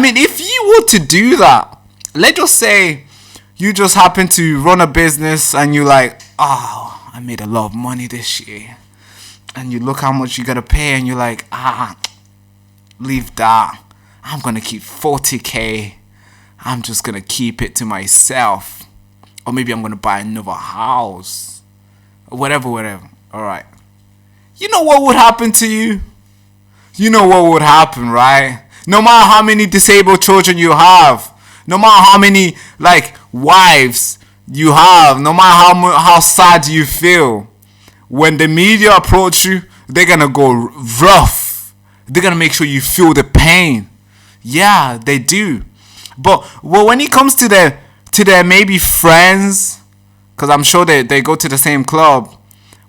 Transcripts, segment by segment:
mean, if you were to do that, let's just say you just happen to run a business and you're like, oh, I made a lot of money this year. And you look how much you gotta pay and you're like, leave that. I'm gonna keep 40k. I'm just gonna keep it to myself. Or maybe I'm gonna buy another house. Or whatever. Alright. You know what would happen to you? You know what would happen, right? No matter how many disabled children you have, no matter how many wives you have, no matter how sad you feel, when the media approach you, they're gonna go rough. They're gonna make sure you feel the pain. Yeah, they do. But when it comes to their maybe friends, because I'm sure they go to the same club.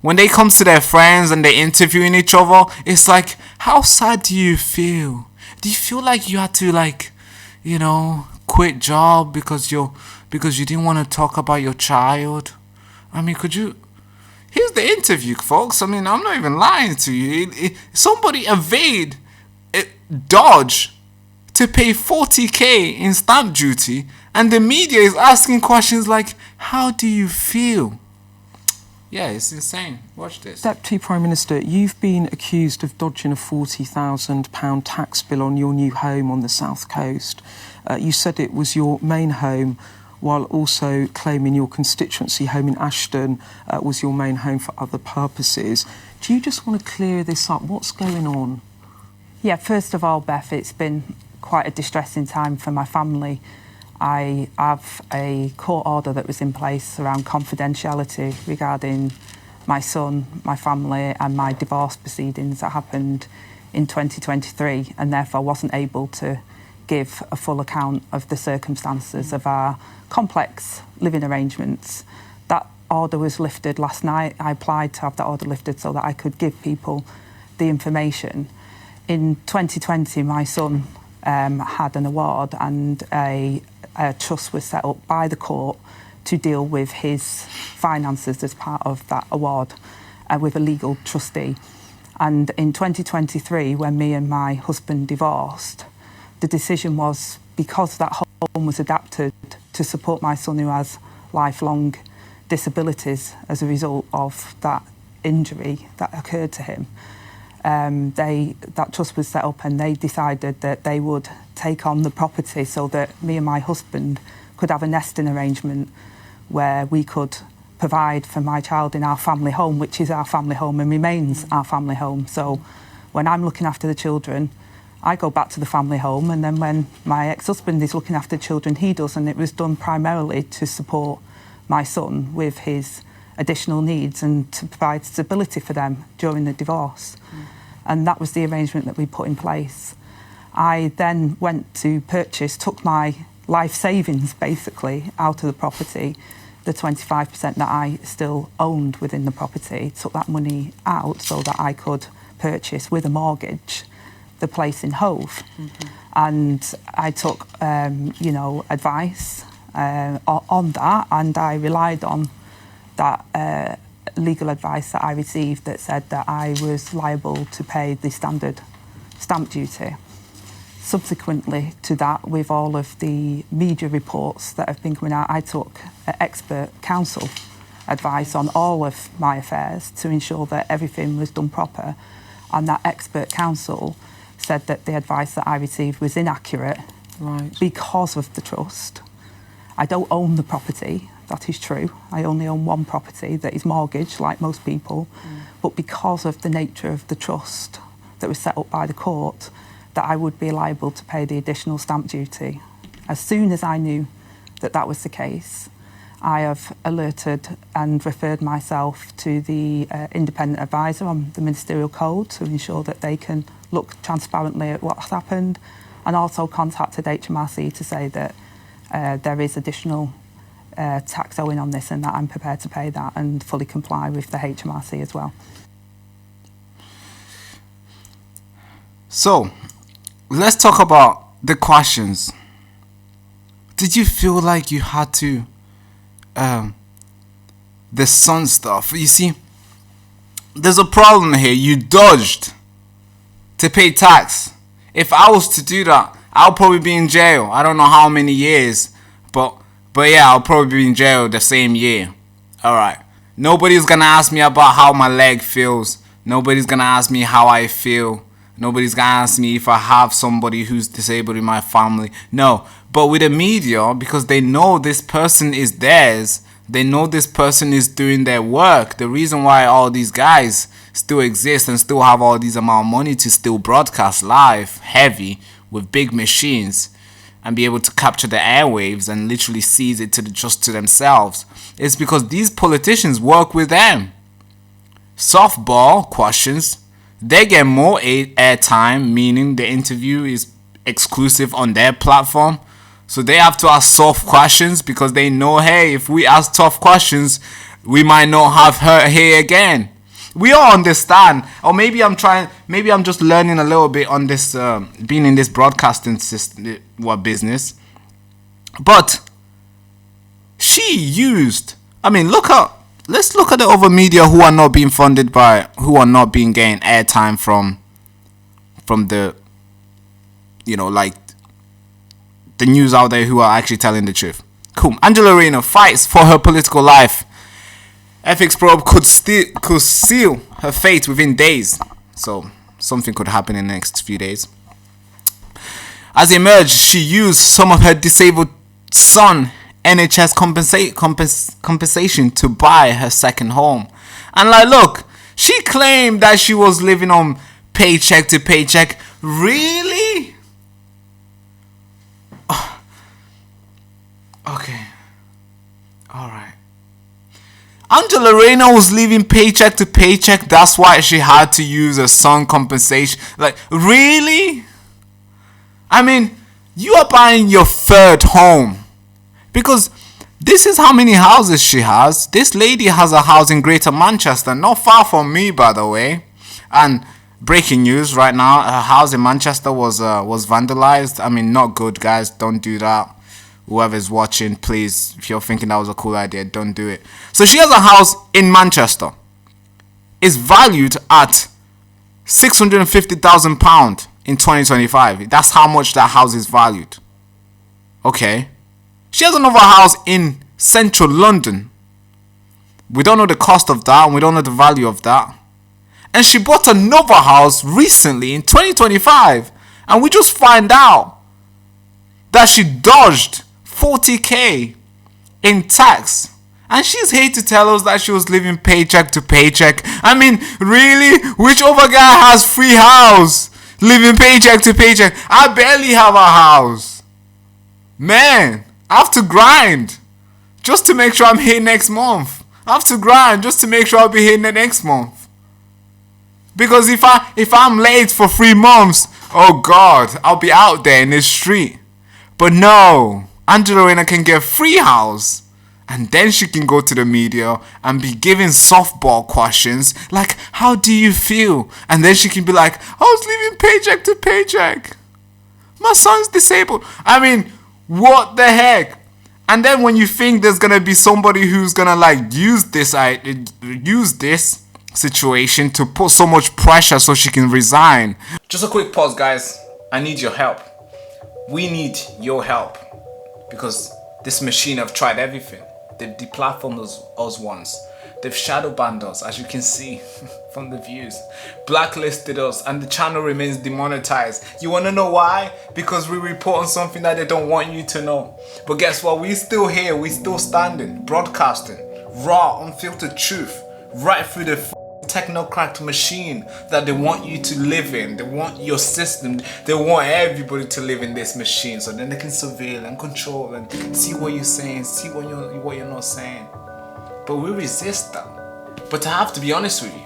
When they comes to their friends and they interviewing each other, it's like, how sad do you feel? Do you feel like you had to quit job because you didn't want to talk about your child? I mean, could you? Here's the interview, folks. I mean, I'm not even lying to you. Somebody dodge to pay 40k in stamp duty, and the media is asking questions like, how do you feel? Yeah, it's insane. Watch this. Deputy Prime Minister, you've been accused of dodging a £40,000 tax bill on your new home on the South Coast. You said it was your main home, while also claiming your constituency home in Ashton was your main home for other purposes. Do you just want to clear this up? What's going on? Yeah, first of all, Beth, it's been quite a distressing time for my family. I have a court order that was in place around confidentiality regarding my son, my family and my divorce proceedings that happened in 2023, and therefore wasn't able to give a full account of the circumstances of our complex living arrangements. That order was lifted last night. I applied to have that order lifted so that I could give people the information. In 2020, my son had an award, and a trust was set up by the court to deal with his finances as part of that award with a legal trustee. And in 2023, when me and my husband divorced, the decision was, because that home was adapted to support my son who has lifelong disabilities as a result of that injury that occurred to him, that trust was set up, and they decided that they would take on the property so that me and my husband could have a nesting arrangement where we could provide for my child in our family home, which is our family home and remains our family home. So when I'm looking after the children, I go back to the family home, and then when my ex-husband is looking after children, he does, and it was done primarily to support my son with his additional needs and to provide stability for them during the divorce. And that was the arrangement that we put in place. I then went to took my life savings basically out of the property, the 25% that I still owned within the property, took that money out so that I could purchase with a mortgage the place in Hove. And I took, advice on that, and I relied on that legal advice that I received that said that I was liable to pay the standard stamp duty. Subsequently to that, with all of the media reports that have been coming out, I took expert counsel advice on all of my affairs to ensure that everything was done proper. And that expert counsel said that the advice that I received was inaccurate because of the trust. I don't own the property, that is true. I only own one property that is mortgaged, like most people. But because of the nature of the trust that was set up by the court, that I would be liable to pay the additional stamp duty. As soon as I knew that that was the case, I have alerted and referred myself to the independent advisor on the ministerial code to ensure that they can look transparently at what's happened, and also contacted HMRC to say that there is additional tax owing on this and that I'm prepared to pay that and fully comply with the HMRC as well. So, let's talk about the questions. Did you feel like you had to the son stuff? You see, there's a problem here. You dodged to pay tax. If I was to do that, I'll probably be in jail. I don't know how many years, but yeah, I'll probably be in jail the same year. Alright. Nobody's gonna ask me about how my leg feels. Nobody's gonna ask me how I feel. Nobody's gonna ask me if I have somebody who's disabled in my family. No. But with the media, because they know this person is theirs, they know this person is doing their work. The reason why all these guys still exist and still have all these amount of money to still broadcast live, heavy, with big machines, and be able to capture the airwaves and literally seize it just to themselves, is because these politicians work with them. Softball questions, they get more airtime, meaning the interview is exclusive on their platform. So they have to ask soft questions because they know, hey, if we ask tough questions, we might not have her here again. We all understand, or maybe I'm just learning a little bit on this, being in this broadcasting system, business. But let's look at the other media who are not being funded by, who are not being getting airtime from the, like the news out there who are actually telling the truth. Cool. Angela Rayner fights for her political life. Ethics probe could seal her fate within days. So something could happen in the next few days. As it emerged, she used some of her disabled son NHS compensation to buy her second home. And look, she claimed that she was living on paycheck to paycheck. Really? Okay. Alright. Angela Rayner was living paycheck to paycheck. That's why she had to use a son compensation. Really? I mean, you are buying your third home. Because this is how many houses she has. This lady has a house in Greater Manchester, not far from me, by the way. And breaking news right now, her house in Manchester was vandalized. I mean, not good, guys. Don't do that. Whoever's watching, please, if you're thinking that was a cool idea, don't do it. So she has a house in Manchester. It's valued at £650,000 in 2025. That's how much that house is valued. Okay. She has another house in central London. We don't know the cost of that, and we don't know the value of that. And she bought another house recently in 2025. And we just find out that she dodged 40k in tax, and she's here to tell us that she was living paycheck to paycheck. I mean, really? Which other guy has free house living paycheck to paycheck? I barely have a house, man. I have to grind just to make sure I'm here next month. I have to grind just to make sure I'll be here the next month, because if I'm late for 3 months, oh god, I'll be out there in the street. But no, Angela Rayner can get a free house, and then she can go to the media and be giving softball questions like, how do you feel? And then she can be like, I was living paycheck to paycheck. My son's disabled. I mean, what the heck? And then when you think there's going to be somebody who's going to use this situation to put so much pressure so she can resign. Just a quick pause, guys. I need your help. We need your help, because this machine have tried everything. They've deplatformed us once. They've shadow banned us, as you can see from the views. Blacklisted us, and the channel remains demonetized. You want to know why? Because we report on something that they don't want you to know. But guess what? We're still here. We're still standing, broadcasting raw, unfiltered truth right through the technocrat machine that they want you to live in. They want your system. They want everybody to live in this machine, so then they can surveil and control and see what you're saying, see what you're not saying. But we resist that. But I have to be honest with you,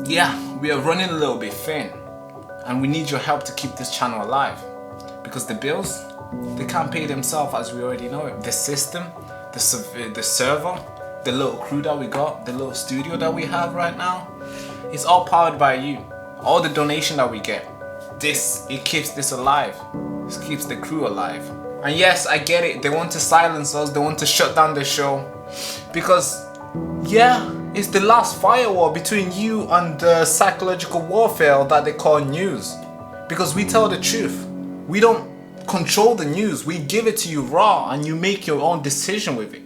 yeah, we are running a little bit thin, and we need your help to keep this channel alive, because the bills, they can't pay themselves, as we already know it. The system, the server, the little crew that we got, the little studio that we have right now, it's all powered by you. All the donation that we get, it keeps this alive. This keeps the crew alive. And yes, I get it. They want to silence us. They want to shut down the show, because yeah, it's the last firewall between you and the psychological warfare that they call news. Because we tell the truth. We don't control the news. We give it to you raw and you make your own decision with it.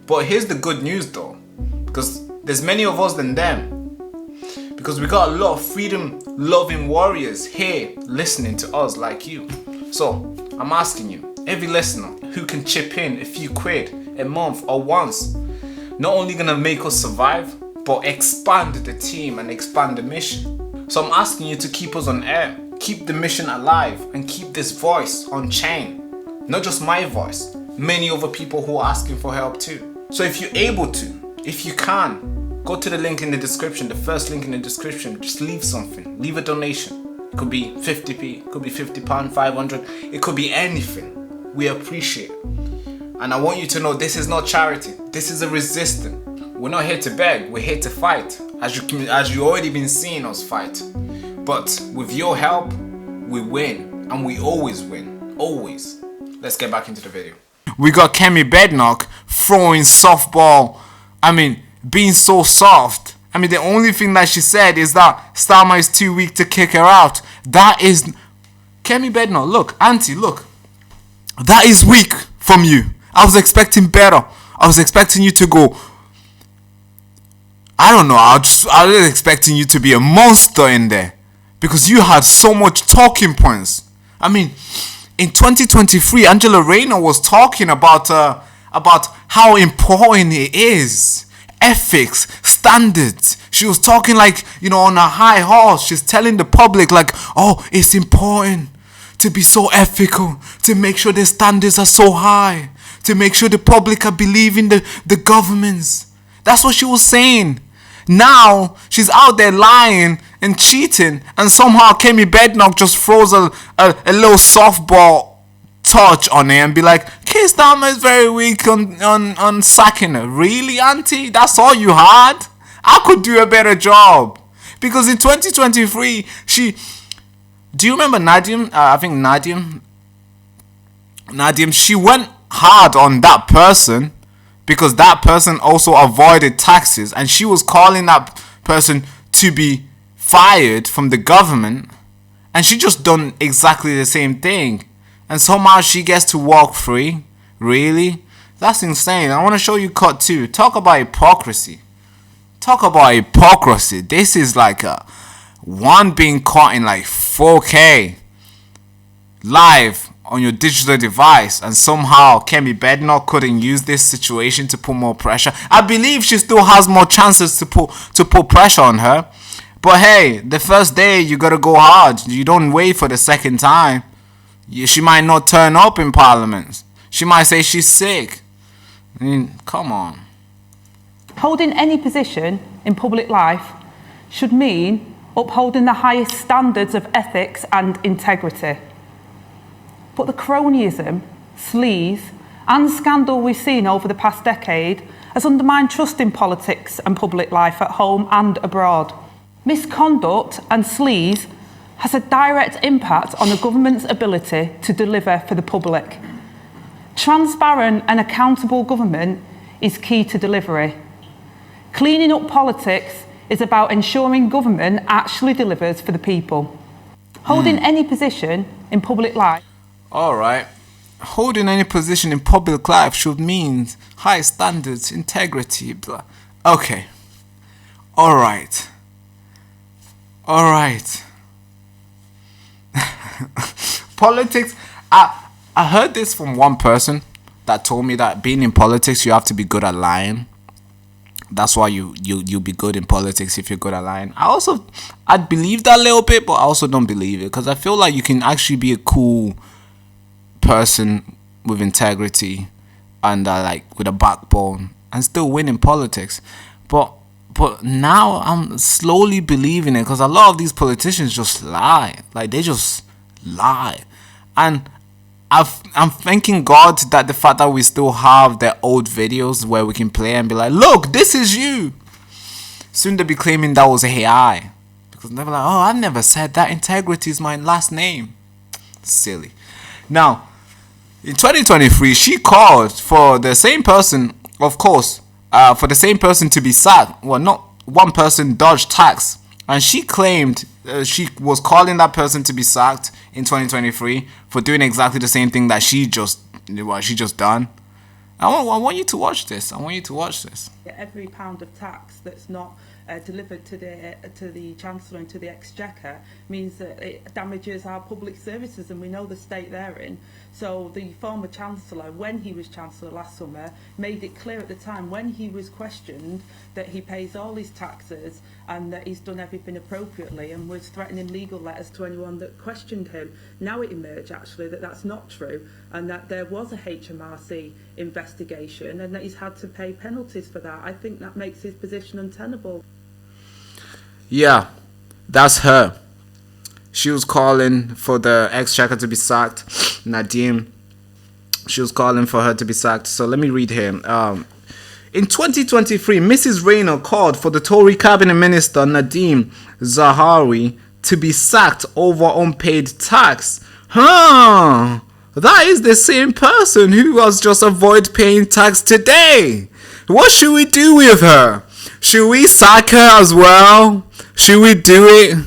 But here's the good news though, because there's many of us than them. Because we got a lot of freedom loving warriors here listening to us like you. So I'm asking you, every listener who can chip in a few quid a month or once, not only gonna make us survive, but expand the team and expand the mission. So I'm asking you to keep us on air, keep the mission alive, and keep this voice on chain. Not just my voice, many other people who are asking for help too. So if you're able to, if you can, go to the link in the description, the first link in the description, just leave something, leave a donation. It could be 50p, it could be £50, 500, it could be anything. We appreciate it. And I want you to know this is not charity, this is a resistance. We're not here to beg, we're here to fight, as you already been seeing us fight. But with your help, we win, and we always win, always. Let's get back into the video. We got Kemi Badenoch throwing softball, being so soft. The only thing that she said is that Starmer is too weak to kick her out. That is, Kemi Badenoch, look, auntie, look. That is weak from you. I was expecting better. I was expecting you to go, I don't know, I was expecting you to be a monster in there. Because you had so much talking points. In 2023, Angela Rayner was talking about how important it is. Ethics, standards. She was talking like, on a high horse. She's telling the public like, oh, it's important to be so ethical, to make sure the standards are so high, to make sure the public are believing the governments. That's what she was saying. Now, she's out there lying and cheating, and somehow Kemi Badenoch just throws a little softball touch on her and be like, Keir Starmer is very weak on sacking her. Really, auntie? That's all you had? I could do a better job. Because in 2023, do you remember Nadim? I think Nadim, she went hard on that person because that person also avoided taxes, and she was calling that person to be fired from the government, and she just done exactly the same thing, and somehow she gets to walk free. Really? That's insane. I want to show you cut 2. Talk about hypocrisy. This is like one being caught in like 4K live on your digital device, and somehow Kemi Badenoch couldn't use this situation to put more pressure. I believe she still has more chances to put pressure on her. But hey, the first day you gotta go hard. You don't wait for the second time. She might not turn up in Parliament. She might say she's sick. Come on. Holding any position in public life should mean upholding the highest standards of ethics and integrity. But the cronyism, sleaze, and scandal we've seen over the past decade has undermined trust in politics and public life at home and abroad. Misconduct and sleaze has a direct impact on the government's ability to deliver for the public. Transparent and accountable government is key to delivery. Cleaning up politics is about ensuring government actually delivers for the people. Holding any position in public life. Alright. Holding any position in public life should mean high standards, integrity, blah. Okay. Alright. Politics. I heard this from one person that told me that being in politics, you have to be good at lying. That's why you'll be good in politics if you're good at lying. I'd believe that a little bit, but I also don't believe it, because I feel like you can actually be a cool person with integrity and like with a backbone and still win in politics. But now I'm slowly believing it, because a lot of these politicians just lie. Like, they just lie. And I'm thanking God that the fact that we still have their old videos where we can play and be like, look, this is you. Soon they'll be claiming that was AI, because they're like, oh, I've never said that. Integrity is my last name. Silly. Now, in 2023, she called for the same person, of course, for the same person to be sacked. Well, not one person dodged tax, and she claimed she was calling that person to be sacked in 2023 for doing exactly the same thing that she just done. I want you to watch this. Every pound of tax that's not delivered to the Chancellor and to the Exchequer means that it damages our public services, and we know the state they're in. So the former Chancellor, when he was Chancellor last summer, made it clear at the time when he was questioned that he pays all his taxes and that he's done everything appropriately, and was threatening legal letters to anyone that questioned him. Now it emerged actually that that's not true, and that there was a HMRC investigation and that he's had to pay penalties for that. I think that makes his position untenable. Yeah, that's her. She was calling for the Exchequer to be sacked. Nadeem, she was calling for her to be sacked. So let me read here. In 2023, Mrs. Rayner called for the Tory cabinet minister Nadeem Zahawi to be sacked over unpaid tax. That is the same person who was just avoid paying tax today. What should we do with her? Should we sack her as well? Should we do it?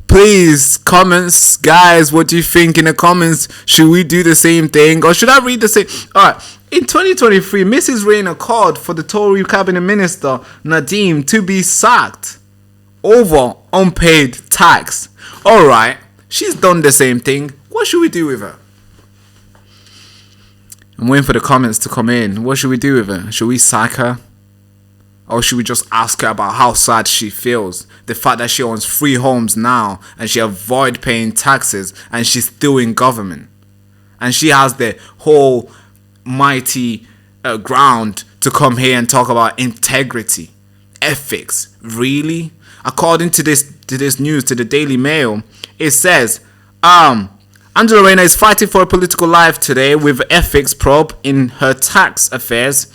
Please, comments, guys, what do you think in the comments? Should we do the same thing, or should I read the same? Alright, in 2023, Mrs. Rayner called for the Tory cabinet minister Nadeem to be sacked over unpaid tax. Alright, she's done the same thing. What should we do with her? I'm waiting for the comments to come in. What should we do with her? Should we sack her? Or should we just ask her about how sad she feels? The fact that she owns 3 homes now and she avoid paying taxes and she's still in government. And she has the whole mighty ground to come here and talk about integrity, ethics. Really? According to this news, to the Daily Mail, it says, Angela Rayner is fighting for a political life today with ethics probe in her tax affairs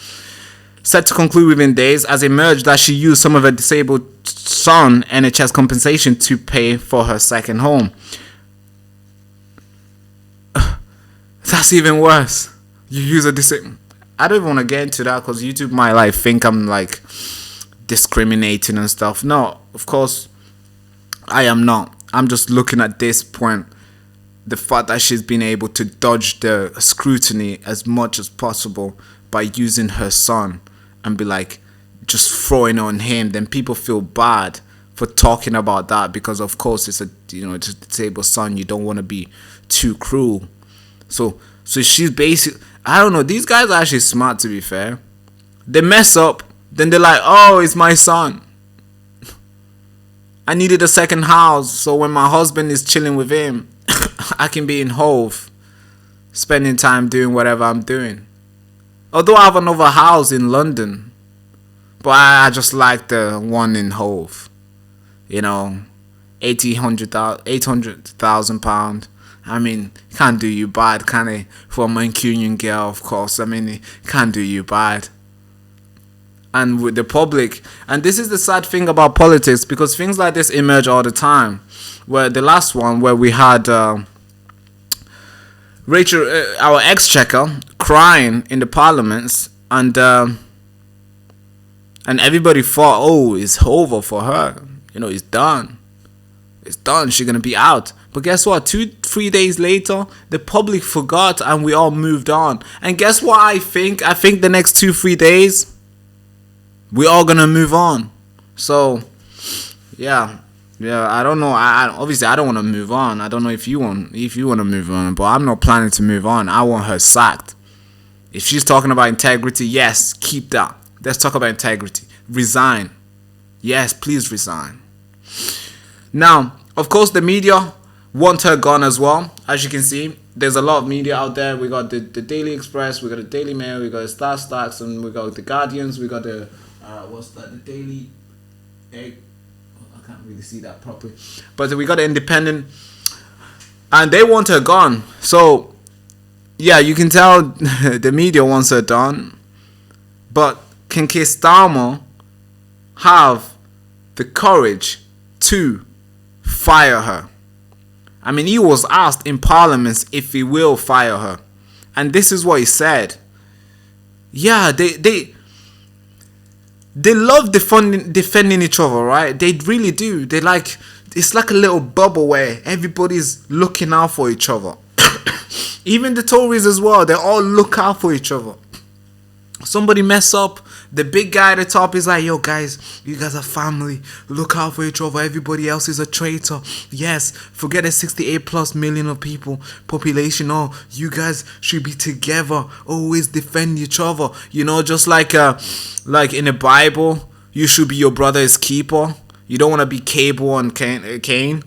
set to conclude within days, as it emerged that she used some of her disabled son NHS compensation to pay for her second home. That's even worse. You use a disabled... I don't even want to get into that because YouTube might think I'm discriminating and stuff. No, of course I am not. I'm just looking at this point. The fact that she's been able to dodge the scrutiny as much as possible by using her son and be just throwing on him, then people feel bad for talking about that because of course it's a disabled son. You don't want to be too cruel. So she's basically, I don't know, these guys are actually smart, to be fair. They mess up, then they're like, oh, it's my son. I needed a second house, so when my husband is chilling with him, I can be in Hove, spending time doing whatever I'm doing. Although I have another house in London, but I just like the one in Hove. 800,000 pounds. I mean, can't do you bad, can it? For a Mancunian girl, of course. I mean, it can't do you bad. And with the public, and this is the sad thing about politics, because things like this emerge all the time. Where the last one, where we had Rachel, our Exchequer, crying in the parliaments, and everybody thought, oh, it's over for her. It's done. It's done. She's gonna be out. But guess what? 2-3 days later, the public forgot, and we all moved on. And guess what? I think the next 2-3 days, we're all gonna move on. So, yeah. I don't know. Obviously I don't want to move on. I don't know if you want to move on, but I'm not planning to move on. I want her sacked. If she's talking about integrity, yes, keep that. Let's talk about integrity. Resign. Yes, please resign. Now, of course, the media want her gone as well. As you can see, there's a lot of media out there. We got the Daily Express, we got the Daily Mail, we got the Star Stacks, and we got the Guardians, we got the the Daily Egg. I can't really see that properly, but we got the Independent, and they want her gone. So yeah, you can tell the media wants her done, but can Keir Starmer have the courage to fire her? I mean, he was asked in Parliament if he will fire her, and this is what he said. Yeah, they love defending each other, right? They really do. They like it's like a little bubble where everybody's looking out for each other. Even the Tories as well, they all look out for each other. Somebody mess up, the big guy at the top is like, yo guys, you guys are family, look out for each other, everybody else is a traitor. Yes, forget the 68 plus million of people population. Oh, you guys should be together, always defend each other. You know, just like in the Bible, you should be your brother's keeper. You don't want to be Cable and Cain.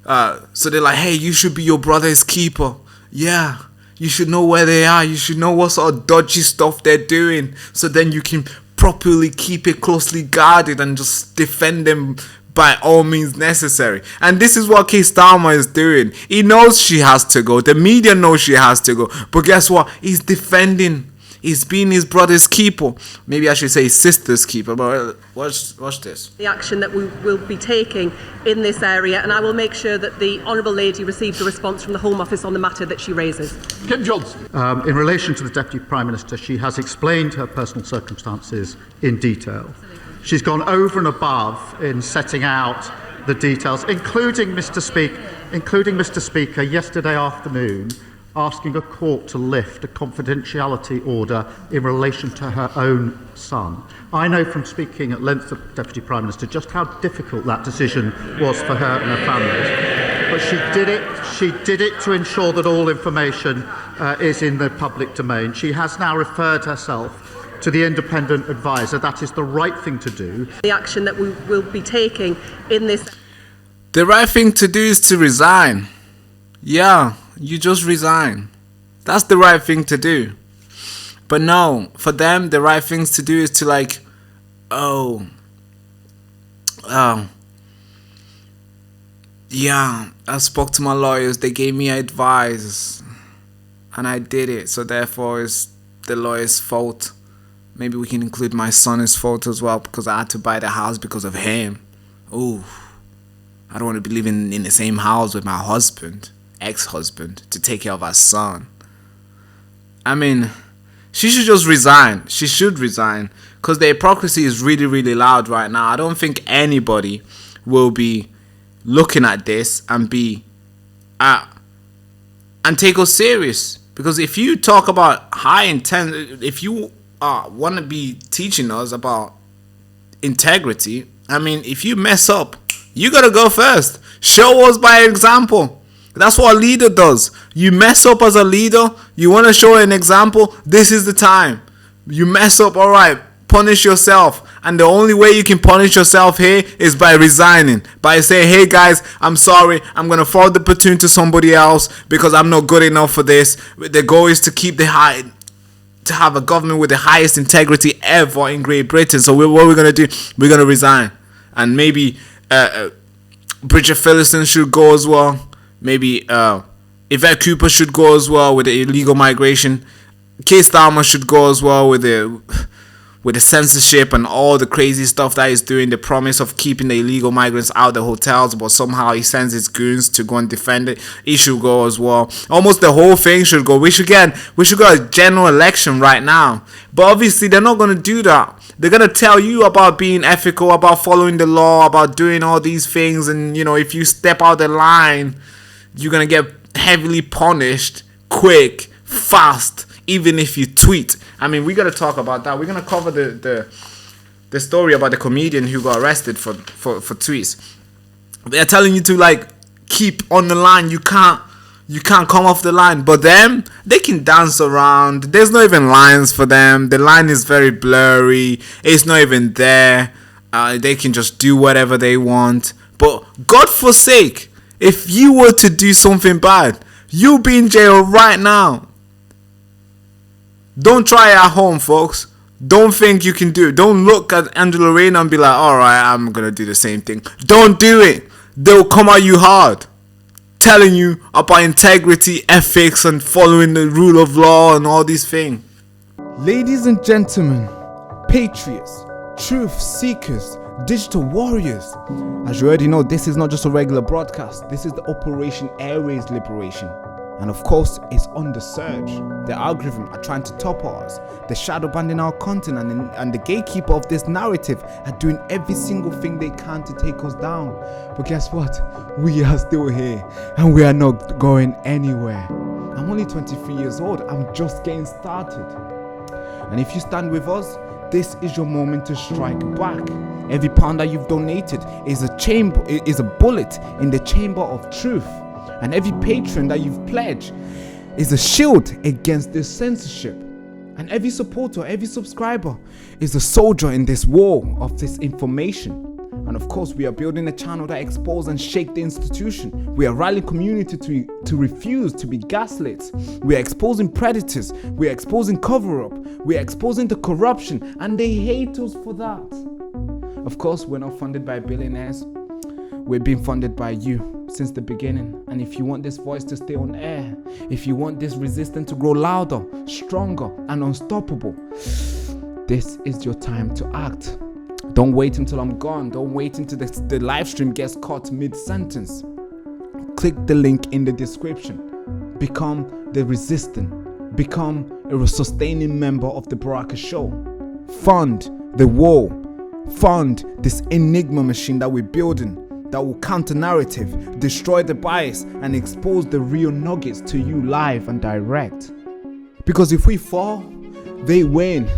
So they're like, hey, you should be your brother's keeper. Yeah, you should know where they are. You should know what sort of dodgy stuff they're doing. So then you can properly keep it closely guarded and just defend them by all means necessary. And this is what Keir Starmer is doing. He knows she has to go. The media knows she has to go. But guess what? He's defending. He's being his brother's keeper. Maybe I should say his sister's keeper, but watch this. The action that we will be taking in this area, and I will make sure that the Honourable Lady receives a response from the Home Office on the matter that she raises. Kim Johnson. In relation to the Deputy Prime Minister, she has explained her personal circumstances in detail. She's gone over and above in setting out the details, including Mr. Speaker, yesterday afternoon, asking a court to lift a confidentiality order in relation to her own son. I know from speaking at length with the Deputy Prime Minister just how difficult that decision was for her and her family. But she did it to ensure that all information is in the public domain. She has now referred herself to the independent advisor. That is the right thing to do. The action that we will be taking in this... The right thing to do is to resign. Yeah. You just resign. That's the right thing to do. But no, for them, the right things to do is to like, yeah, I spoke to my lawyers. They gave me advice and I did it. So therefore, it's the lawyer's fault. Maybe we can include my son's fault as well because I had to buy the house because of him. Ooh, I don't want to be living in the same house with my husband. Ex-husband to take care of her son. I mean, she should just resign. She should resign because the hypocrisy is really, really loud right now. I don't think anybody will be looking at this and be and take us serious. Because if you talk about high intent, if you want to be teaching us about integrity, I mean, if you mess up, you gotta go first. Show us by example. That's what a leader does. You mess up as a leader, you want to show an example, this is the time. You mess up, alright, punish yourself. And the only way you can punish yourself here is by resigning. By saying, hey guys, I'm sorry, I'm going to forward the platoon to somebody else because I'm not good enough for this. The goal is to keep to have a government with the highest integrity ever in Great Britain. So what we're going to do, we're going to resign. And maybe Bridget Phillipson should go as well. Maybe Yvette Cooper should go as well with the illegal migration. Keir Starmer should go as well with the censorship and all the crazy stuff that he's doing. The promise of keeping the illegal migrants out of the hotels, but somehow he sends his goons to go and defend it. He should go as well. Almost the whole thing should go. We should get a general election right now. But obviously they're not going to do that. They're going to tell you about being ethical, about following the law, about doing all these things. And, you know, if you step out the line, you're going to get heavily punished, quick, fast, even if you tweet. I mean, we got to talk about that. We're going to cover the story about the comedian who got arrested for tweets. They're telling you to, like, keep on the line. You can't come off the line. But them, they can dance around. There's not even lines for them. The line is very blurry. It's not even there. They can just do whatever they want. But God forsake, if you were to do something bad, you'll be in jail right now. Don't try it at home, folks. Don't think you can do it. Don't look at Angela Rayner and be like, alright, I'm going to do the same thing. Don't do it. They'll come at you hard. Telling you about integrity, ethics, and following the rule of law and all these things. Ladies and gentlemen, patriots, truth seekers, digital warriors. As you already know, this is not just a regular broadcast. This is the Operation Airways Liberation. And of course, it's on the surge. The algorithm are trying to topple us. The shadow banning our content and the gatekeeper of this narrative are doing every single thing they can to take us down. But guess what? We are still here and we are not going anywhere. I'm only 23 years old. I'm just getting started. And if you stand with us, this is your moment to strike back. Every pound that you've donated is a bullet in the chamber of truth. And every patron that you've pledged is a shield against this censorship. And every supporter, every subscriber is a soldier in this war of this information. And of course, we are building a channel that exposes and shakes the institution. We are rallying community to refuse to be gaslit. We are exposing predators. We are exposing cover-up. We are exposing the corruption. And they hate us for that. Of course, we're not funded by billionaires. We're being funded by you since the beginning. And if you want this voice to stay on air, if you want this resistance to grow louder, stronger, and unstoppable, this is your time to act. Don't wait until I'm gone. Don't wait until the live stream gets cut mid-sentence. Click the link in the description. Become the resistant. Become a sustaining member of the Baraka Show. Fund the war. Fund this enigma machine that we're building, that will counter narrative, destroy the bias, and expose the real nuggets to you live and direct. Because if we fall, they win.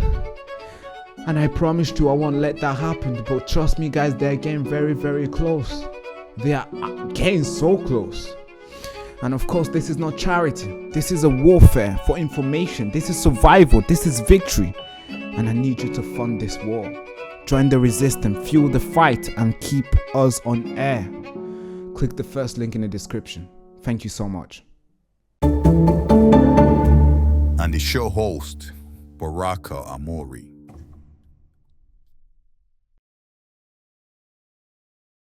And I promised you I won't let that happen. But trust me guys, they're getting very, very close. They are getting so close. And of course, this is not charity. This is a warfare for information. This is survival. This is victory. And I need you to fund this war. Join the resistance, fuel the fight, and keep us on air. Click the first link in the description. Thank you so much. And the show host, Baraka Amuri.